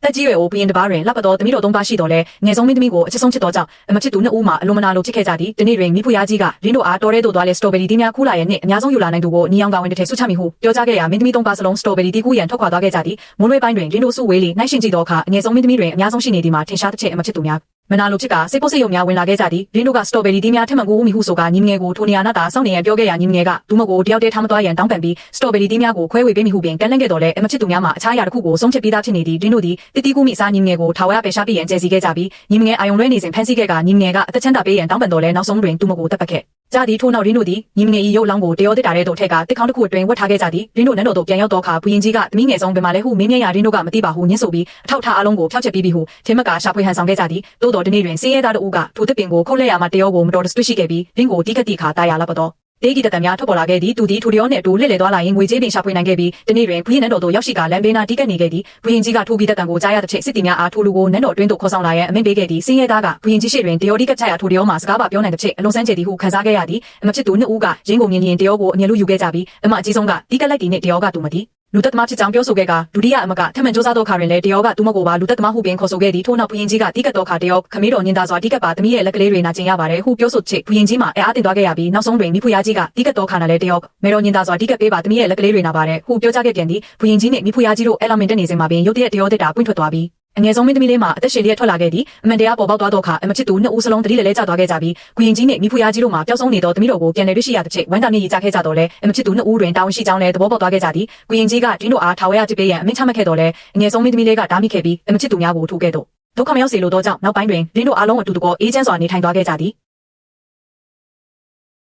တက်ကြီးရွယ်ကိုဘုရင်တစ်ပါးတွင်လှပတော်သမီးတော်၃ပါးရှိတော်လဲငယ်ဆုံးမင်းသမီးကိုအချစ်ဆုံးချစ်တော်ကြောင့်အမချစ်သူနှစ်ဦးမှာအလွန်မနာလိုချစ်ခဲ့ကြသည်ဒီနေ့တွင်မိဖုရားကြီးကလင်းတို့အားတော်ရဲသို့သွားလဲစတော်ဘယ်ရီတီးများခူးလာရဲ့နှင့်အများဆုံးယူလာနိုင်သူကိုနီအောင်ကောင်ဝင်တစ်ထည်ဆုချမိဟုပြောကြားခဲ့ရာမင်းသမီး၃ပါးစလုံးစတော်ဘယ်ရီတီးခူးရန်ထွက်ခွာသွားခဲ့ကြသည်မိုးလွဲပိုင်းတွင်လင်းတို့စုဝေးလီနှိုက်ရှင်ကြည့်သောအခါအငယ်ဆုံးမင်းသမီးတွင်အများဆုံးရှိနေသည်မှာထင်ရှားတစ်ချက်အမချစ်သူများမနာလိုချစ်ကစိတ်ပုတ်စိတ်ယုံများဝင်လာခဲ့ကြသည်လင်းတို့ကစတော်ဘယ်ရီတီးများထက်မှန်ကိုဦးမိဟုဆိုကညီငယ်ကိုထိုနေရာနာတာစောင့်နေရန်ပြောခဲ့ရာညီငယ်ကသူမကိုတယောက်တည်းထားမသွားရန်တောင်းပန်ပြီးစတော်ဘယ်ရီတီးများကိုခွဲဝေပေးမိဟုပင်ကန့်လန့်ခဲ့တော်လဲအမချစ်သူများမှာအခြားအရာတစ်ခုကိုဆုံးဖြတ်ပြီးသားဖြစ်နေသည်လင်းတို့သည်တတိကူမိအစားညီငယ်ကိုထာဝရပယ်ရှားပြီးရန်ကြဲစီခဲ့ကြပြီးညီငယ်အာယုံလွဲနေစဉ်ဖမ်းဆီးခဲ့ကညီငယ်ကအသက်ချမ်းသာပေးရန်တောင်းပန်တော်လဲနောက်ဆုံးတွင်သူမကိုတပ်ပတ်ခဲ့ကြသည်ထို့နောက်လင်းတို့သည်ညီငယ်၏ရုပ်လောင်းကိုတရောတစ်တာတဲ့တို့ထက်ကတစ်ခေါင်းတစ်ခုအတွင်းဝတ်ထားခဲ့ကြသည်လင်းတို့နန်းတော်သို့ပြန်ရောက်သောအခါဘုရင်ကြီးကသမီးငယ်ဆုံးဘယ်မှာလဲဟုမင်းမြတ်ရာလင်းတို့ကမသိပါဟုညှင်းဆိုပြီးအထောက်ထားအလုံးကိုဖျောက်ချက်ပြီးပြီဟုထင်းမကရှာဖွေဟန်ဆောင်ခဲ့ကြသည်သို့တော်ဒီနေ့တွင်စင်းရဲသားတို့ကထိုတစ်ပင်ကိုခုတ်လက်ရမှတရောကိုမတော်တဆတွေ့ရှိခဲ့ပြီးလင်းကိုတီးခတ်တီခါတာယာလာပတော်တေးဂီတတများထွက်ပေါ်လာခဲ့သည်သူသည်ထိုတရောနှင့်အတူလှည့်လည်သွားလာရင်ငွေကြေးပင်ရှာဖွေနိုင်ခဲ့ပြီးဒီနေ့တွင်ဘုရင်နန်းတော်သို့ရောက်ရှိကလမ်းဘေးနာတီးကပ်နေခဲ့သည်ဘုရင်ကြီးကထိုဂီတတန်ကိုကြားရတဲ့ချက်စစ်တီများအားထိုလူကိုနန်းတော်အတွင်းသို့ခေါ်ဆောင်လာရန်အမိန့်ပေးခဲ့သည်စင်းရဲသားကဘုရင်ကြီးရှိတွင်တရောတီးကပ်ချရာထိုတရောမှာစကားပါပြောနိုင်တဲ့ချက်အလုံးစမ်းကျသည်ဟုခန်းစားခဲ့ရသည်အမချစ်သူနှစ်ဦးကရင်းကုန်မြင်ရင်တရောကိုအမြဲလိုယူခဲ့ကြပြီးအမအကြီးဆုံးကတီးကပ်လိုက်သည်နှင့်တရောကသူမသည်လူသက်သမားဖြစ်ကြောင်းပြောဆိုခဲ့ကဒုတိယအမကထမှန်စ조사သောအခါတွင်လည်းတရောကသူမကိုပါလူသက်သမားဟုပင်ခေါ်ဆိုခဲ့သည်ထို့နောက်ဘုရင်ကြီးကတီးကပ်သောအခါတရောခမေးတော်ညင်သာစွာတီးကပ်ပါသမီးရဲ့လက်ကလေးတွေနာကျင်ရပါတယ်ဟုပြောဆိုချက်ဘုရင်ကြီးမှာအားတင်သွားခဲ့ရပြီးနောက်ဆုံးတွင်မိဖုရားကြီးကတီးကပ်သောအခါနဲ့လည်းတရောမေတော်ညင်သာစွာတီးကပ်ပေးပါသမီးရဲ့လက်ကလေးတွေနာပါတယ်ဟုပြောကြားခဲ့ပြန်သည်ဘုရင်ကြီးနှင့်မိဖုရားကြီးတို့အဲလာမင်တက်နေစဉ်မှာပင်ရုတ်တရက်တရောတက်တာပွင့်ထွက်သွားပြီးအငယ်ဆုံးမင်းသမီးလေးမှာအသက်ရှင်လျက်ထွက်လာခဲ့သည်အမှန်တရားပေါ်ပေါက်သွားသောအခါအမချစ်သူနှစ်ဦးစလုံးတတိလဲလဲကျသွားခဲ့ကြပြီးဘုရင်ကြီးနှင့်မိဖုရားကြီးတို့မှာပျောက်ဆုံးနေသောသမီးတော်ကိုပြန်လည်တွေ့ရှိရတဲ့ချက်ဝမ်းသာနေရကြခဲ့ကြတော့လဲအမချစ်သူနှစ်ဦးတွင်တာဝန်ရှိကြောင်းလဲသဘောပေါက်သွားခဲ့ကြသည်ဘုရင်ကြီးကဒင်းတို့အားထာဝရจิตပေးရန်အမိန့်ချမှတ်ခဲ့တော်လဲအငယ်ဆုံးမင်းသမီးလေးကတားမိခဲ့ပြီးအမချစ်သူများကိုထိုးခဲ့တော့ဒုက္ခမရောက်စေလိုသောကြောင့်နောက်ပိုင်းတွင်ဒင်းတို့အားလုံးအတူတကောအေးချမ်းစွာနေထိုင်သွားခဲ့ကြသည်